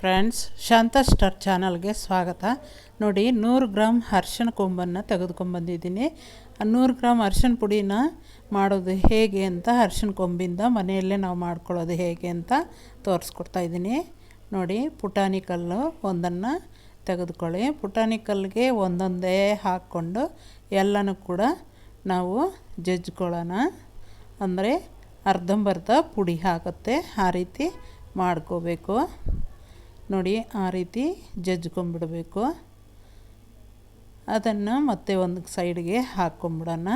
Friends, ಶಾಂತ star ಚಾನಲ್ಗೆ ಸ್ವಾಗತ. ನೋಡಿ, 100 ಗ್ರಾಮ್ ಅರಿಶಿನ ಕೊಂಬನ್ನು ತೆಗೆದುಕೊಂಡ್ಬಂದಿದ್ದೀನಿ. 100 ಗ್ರಾಮ್ ಅರಿಶಿನ ಪುಡಿನ ಮಾಡೋದು ಹೇಗೆ ಅಂತ, ಅರಿಶಿನ ಕೊಂಬಿಂದ ಮನೆಯಲ್ಲೇ ನಾವು ಮಾಡ್ಕೊಳ್ಳೋದು ಹೇಗೆ ಅಂತ ತೋರಿಸ್ಕೊಡ್ತಾಯಿದ್ದೀನಿ. ನೋಡಿ, ಪುಟಾಣಿ ಕಲ್ಲು ಒಂದನ್ನು ತೆಗೆದುಕೊಳ್ಳಿ. ಪುಟಾಣಿ ಕಲ್ಲಿಗೆ ಒಂದೊಂದೇ ಹಾಕ್ಕೊಂಡು ಎಲ್ಲನೂ ಕೂಡ ನಾವು ಜಜ್ಕೊಳ್ಳೋಣ. ಅಂದರೆ ಅರ್ಧಂಬರ್ಧ ಪುಡಿ ಆಗುತ್ತೆ, ಆ ರೀತಿ ಮಾಡ್ಕೋಬೇಕು. ನೋಡಿ, ಆ ರೀತಿ ಜಜ್ಕೊಂಬಿಡಬೇಕು. ಅದನ್ನು ಮತ್ತೆ ಒಂದು ಸೈಡ್ಗೆ ಹಾಕ್ಕೊಂಬಿಡೋಣ.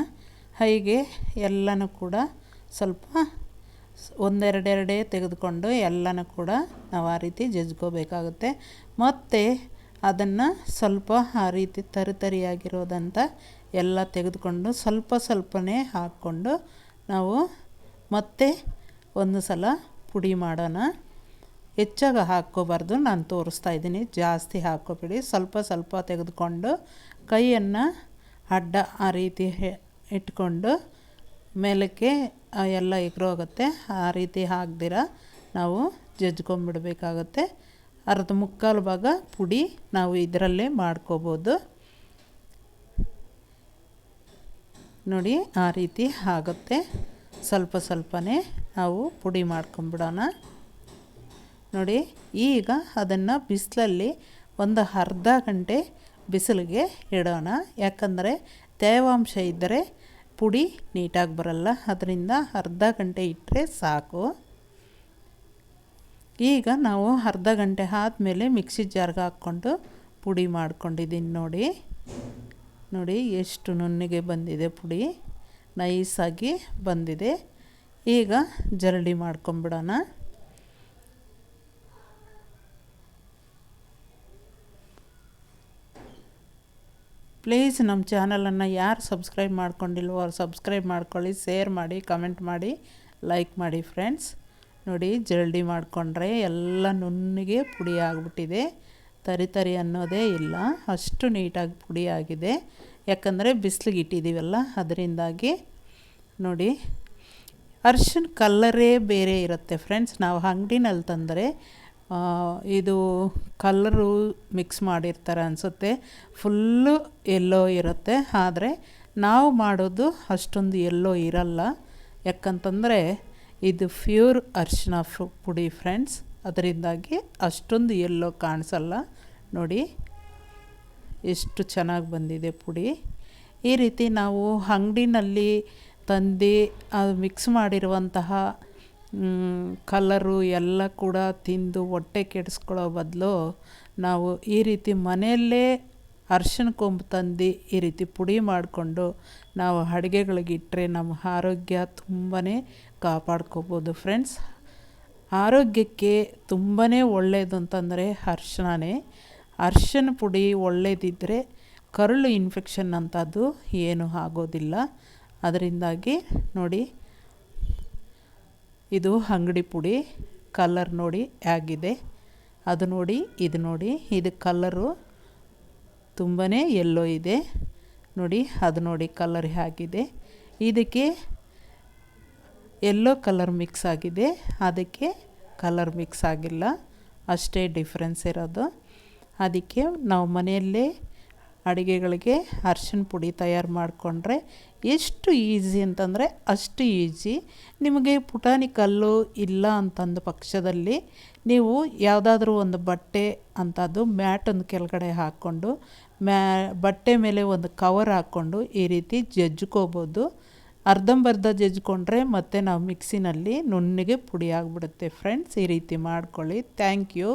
ಹೀಗೆ ಎಲ್ಲನೂ ಕೂಡ ಸ್ವಲ್ಪ ಒಂದೆರಡೆರಡೇ ತೆಗೆದುಕೊಂಡು ಎಲ್ಲನೂ ಕೂಡ ನಾವು ಆ ರೀತಿ ಜಜ್ಕೋಬೇಕಾಗುತ್ತೆ. ಮತ್ತು ಅದನ್ನು ಸ್ವಲ್ಪ ಆ ರೀತಿ ತರಿತರಿಯಾಗಿರೋದಂತ ಎಲ್ಲ ತೆಗೆದುಕೊಂಡು ಸ್ವಲ್ಪ ಸ್ವಲ್ಪನೇ ಹಾಕ್ಕೊಂಡು ನಾವು ಮತ್ತೆ ಒಂದು ಸಲ ಪುಡಿ ಮಾಡೋಣ. ಹೆಚ್ಚಾಗಿ ಹಾಕ್ಕೋಬಾರ್ದು, ನಾನು ತೋರಿಸ್ತಾ ಇದ್ದೀನಿ. ಜಾಸ್ತಿ ಹಾಕ್ಕೋಬೇಡಿ, ಸ್ವಲ್ಪ ಸ್ವಲ್ಪ ತೆಗೆದುಕೊಂಡು ಕೈಯನ್ನು ಅಡ್ಡ ಆ ರೀತಿ ಇಟ್ಕೊಂಡು ಮೇಲಕ್ಕೆ ಎಲ್ಲ ಎಗರೋಗುತ್ತೆ. ಆ ರೀತಿ ಹಾಕ್ದಿರ ನಾವು ಜಜ್ಕೊಂಬಿಡಬೇಕಾಗತ್ತೆ. ಅರ್ಧ ಮುಕ್ಕಾಲು ಭಾಗ ಪುಡಿ ನಾವು ಇದರಲ್ಲೇ ಮಾಡ್ಕೋಬೋದು. ನೋಡಿ, ಆ ರೀತಿ ಆಗುತ್ತೆ. ಸ್ವಲ್ಪ ಸ್ವಲ್ಪನೇ ನಾವು ಪುಡಿ ಮಾಡ್ಕೊಂಬಿಡೋಣ. ನೋಡಿ, ಈಗ ಅದನ್ನು ಬಿಸಿಲಲ್ಲಿ ಒಂದು ಅರ್ಧ ಗಂಟೆ ಬಿಸಿಲಿಗೆ ಇಡೋಣ. ಯಾಕಂದರೆ ತೇವಾಂಶ ಇದ್ದರೆ ಪುಡಿ ನೀಟಾಗಿ ಬರಲ್ಲ. ಅದರಿಂದ ಅರ್ಧ ಗಂಟೆ ಇಟ್ಟರೆ ಸಾಕು. ಈಗ ನಾವು ಅರ್ಧ ಗಂಟೆ ಆದಮೇಲೆ ಮಿಕ್ಸಿ ಜಾರ್ಗೆ ಹಾಕ್ಕೊಂಡು ಪುಡಿ ಮಾಡ್ಕೊಂಡಿದ್ದೀನಿ. ನೋಡಿ ಎಷ್ಟು ನುಣ್ಣಗೆ ಬಂದಿದೆ, ಪುಡಿ ನೈಸಾಗಿ ಬಂದಿದೆ. ಈಗ ಜರಡಿ ಮಾಡ್ಕೊಂಬಿಡೋಣ. ಪ್ಲೀಸ್ ನಮ್ಮ ಚಾನಲನ್ನು ಯಾರು ಸಬ್ಸ್ಕ್ರೈಬ್ ಮಾಡ್ಕೊಂಡಿಲ್ವೋ ಅವ್ರು ಸಬ್ಸ್ಕ್ರೈಬ್ ಮಾಡ್ಕೊಳ್ಳಿ, ಶೇರ್ ಮಾಡಿ, ಕಮೆಂಟ್ ಮಾಡಿ, ಲೈಕ್ ಮಾಡಿ ಫ್ರೆಂಡ್ಸ್. ನೋಡಿ, ಜರಡಿ ಮಾಡಿಕೊಂಡ್ರೆ ಎಲ್ಲ ನುಣ್ಣಗೆ ಪುಡಿ ಆಗಿಬಿಟ್ಟಿದೆ. ತರಿ ಅನ್ನೋದೇ ಇಲ್ಲ, ಅಷ್ಟು ನೀಟಾಗಿ ಪುಡಿ ಆಗಿದೆ. ಯಾಕಂದರೆ ಬಿಸಿಲಿಗೆ ಇಟ್ಟಿದ್ದೀವಲ್ಲ, ಅದರಿಂದಾಗಿ. ನೋಡಿ, ಅರಿಶಿನ ಕಲ್ಲರೇ ಬೇರೆ ಇರುತ್ತೆ ಫ್ರೆಂಡ್ಸ್. ನಾವು ಅಂಗಡಿನಲ್ಲಿ ತಂದರೆ ಇದು ಕಲ್ಲರು ಮಿಕ್ಸ್ ಮಾಡಿರ್ತಾರೆ ಅನಿಸುತ್ತೆ, ಫುಲ್ಲು ಎಲ್ಲೋ ಇರುತ್ತೆ. ಆದರೆ ನಾವು ಮಾಡೋದು ಅಷ್ಟೊಂದು ಎಲ್ಲೋ ಇರಲ್ಲ. ಯಾಕಂತಂದರೆ ಇದು ಪ್ಯೂರ್ ಅರಿಶಿನ ಪುಡಿ ಫ್ರೆಂಡ್ಸ್, ಅದರಿಂದಾಗಿ ಅಷ್ಟೊಂದು ಎಲ್ಲೋ ಕಾಣಿಸಲ್ಲ. ನೋಡಿ ಎಷ್ಟು ಚೆನ್ನಾಗಿ ಬಂದಿದೆ ಪುಡಿ. ಈ ರೀತಿ ನಾವು ಅಂಗಡಿನಲ್ಲಿ ತಂದು ಅದು ಮಿಕ್ಸ್ ಮಾಡಿರುವಂತಹ ಕಲರು ಎಲ್ಲ ಕೂಡ ತಿಂದು ಹೊಟ್ಟೆ ಕೆಡಿಸ್ಕೊಳ್ಳೋ ಬದಲು ನಾವು ಈ ರೀತಿ ಮನೆಯಲ್ಲೇ ಅರಿಶಿನ ಕೊಂಬು ತಂದು ಈ ರೀತಿ ಪುಡಿ ಮಾಡಿಕೊಂಡು ನಾವು ಅಡುಗೆಗಳಿಗಿಟ್ಟರೆ ನಮ್ಮ ಆರೋಗ್ಯ ತುಂಬಾ ಕಾಪಾಡ್ಕೋಬೋದು ಫ್ರೆಂಡ್ಸ್. ಆರೋಗ್ಯಕ್ಕೆ ತುಂಬಾ ಒಳ್ಳೆಯದು ಅಂತಂದರೆ ಅರಿಶಿಣನೇ. ಅರಿಶಿನ ಪುಡಿ ಒಳ್ಳೆಯದಿದ್ದರೆ ಕರುಳು ಇನ್ಫೆಕ್ಷನ್ ಅಂಥದ್ದು ಏನೂ ಆಗೋದಿಲ್ಲ. ಅದರಿಂದಾಗಿ ನೋಡಿ, ಇದು ಅಂಗಡಿ ಪುಡಿ. ಕಲರ್ ನೋಡಿ ಹೇಗಿದೆ, ಅದು ನೋಡಿ, ಇದು ನೋಡಿ, ಇದು ಕಲರು ತುಂಬಾ ಎಲ್ಲೋ ಇದೆ. ನೋಡಿ, ಅದು ನೋಡಿ ಕಲರ್ ಹೇಗಿದೆ. ಇದಕ್ಕೆ ಎಲ್ಲೋ ಕಲರ್ ಮಿಕ್ಸ್ ಆಗಿದೆ, ಅದಕ್ಕೆ ಕಲರ್ ಮಿಕ್ಸ್ ಆಗಿಲ್ಲ, ಅಷ್ಟೇ ಡಿಫ್ರೆನ್ಸ್ ಇರೋದು. ಅದಕ್ಕೆ ನಾವು ಮನೆಯಲ್ಲೇ ಅಡುಗೆಗಳಿಗೆ ಅರಿಶಿನ ಪುಡಿ ತಯಾರು ಮಾಡಿಕೊಂಡ್ರೆ ಎಷ್ಟು ಈಸಿ ಅಂತಂದರೆ ಅಷ್ಟು ಈಸಿ. ನಿಮಗೆ ಪುಟಾಣಿ ಕಲ್ಲು ಇಲ್ಲ ಅಂತಂದ ಪಕ್ಷದಲ್ಲಿ ನೀವು ಯಾವುದಾದ್ರೂ ಒಂದು ಬಟ್ಟೆ ಅಂಥದ್ದು ಮ್ಯಾಟೊಂದು ಕೆಳಗಡೆ ಹಾಕ್ಕೊಂಡು ಬಟ್ಟೆ ಮೇಲೆ ಒಂದು ಕವರ್ ಹಾಕ್ಕೊಂಡು ಈ ರೀತಿ ಜಜ್ಕೋಬೋದು. ಅರ್ಧಂಬರ್ಧ ಜಜ್ಕೊಂಡ್ರೆ ಮತ್ತೆ ನಾವು ಮಿಕ್ಸಿನಲ್ಲಿ ನುಣ್ಣಗೆ ಪುಡಿ ಆಗಿಬಿಡುತ್ತೆ ಫ್ರೆಂಡ್ಸ್. ಈ ರೀತಿ ಮಾಡ್ಕೊಳ್ಳಿ. Thank you.